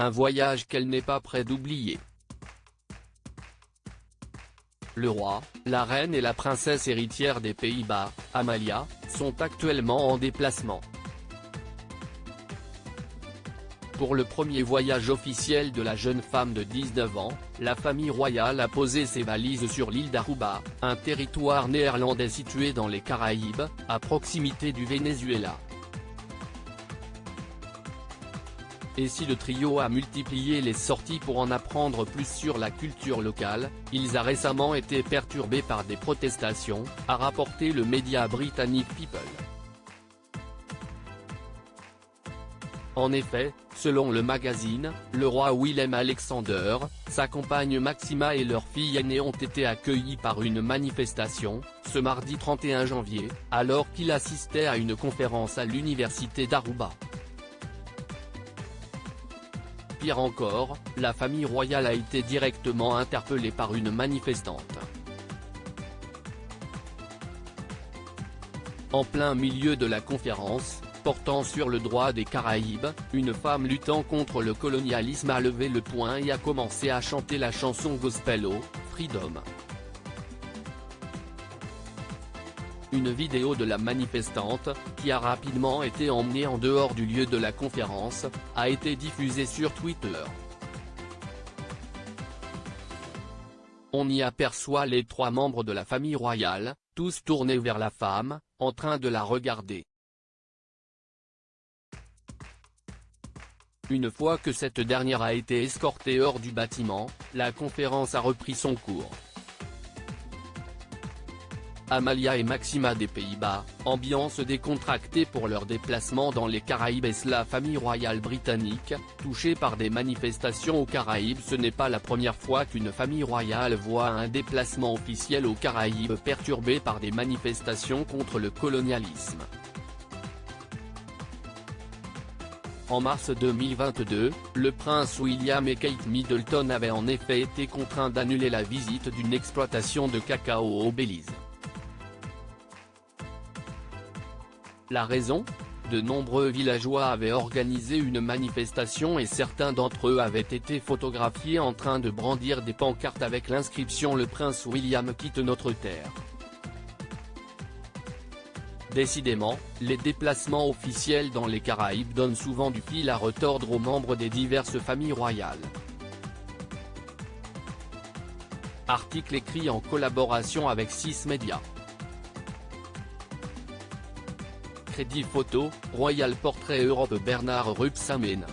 un voyage qu'elle n'est pas près d'oublier. Le roi, la reine et la princesse héritière des Pays-Bas, Amalia, sont actuellement en déplacement. Pour le premier voyage officiel de la jeune femme de 19 ans, la famille royale a posé ses valises sur l'île d'Aruba, un territoire néerlandais situé dans les Caraïbes, à proximité du Venezuela. Et si le trio a multiplié les sorties pour en apprendre plus sur la culture locale, il a récemment été perturbé par des protestations, a rapporté le média britannique People. En effet, selon le magazine, le roi Willem-Alexander, sa compagne Maxima et leur fille aînée ont été accueillis par une manifestation, ce mardi 31 janvier, alors qu'il assistait à une conférence à l'université d'Aruba. Pire encore, la famille royale a été directement interpellée par une manifestante. En plein milieu de la conférence, portant sur le droit des Caraïbes, une femme luttant contre le colonialisme a levé le poing et a commencé à chanter la chanson gospel Oh, Freedom. Une vidéo de la manifestante, qui a rapidement été emmenée en dehors du lieu de la conférence, a été diffusée sur Twitter. On y aperçoit les 3 membres de la famille royale, tous tournés vers la femme, en train de la regarder. Une fois que cette dernière a été escortée hors du bâtiment, la conférence a repris son cours. Amalia et Maxima des Pays-Bas, ambiance décontractée pour leur déplacement dans les Caraïbes et la famille royale britannique, touchée par des manifestations aux Caraïbes. Ce n'est pas la première fois qu'une famille royale voit un déplacement officiel aux Caraïbes perturbé par des manifestations contre le colonialisme. En mars 2022, le prince William et Kate Middleton avaient en effet été contraints d'annuler la visite d'une exploitation de cacao au Belize. La raison ? De nombreux villageois avaient organisé une manifestation et certains d'entre eux avaient été photographiés en train de brandir des pancartes avec l'inscription « Le prince William quitte notre terre ». Décidément, les déplacements officiels dans les Caraïbes donnent souvent du fil à retordre aux membres des diverses familles royales. Article écrit en collaboration avec 6 médias. Crédit photo, Royal Portrait Europe Bernard Rupsamen.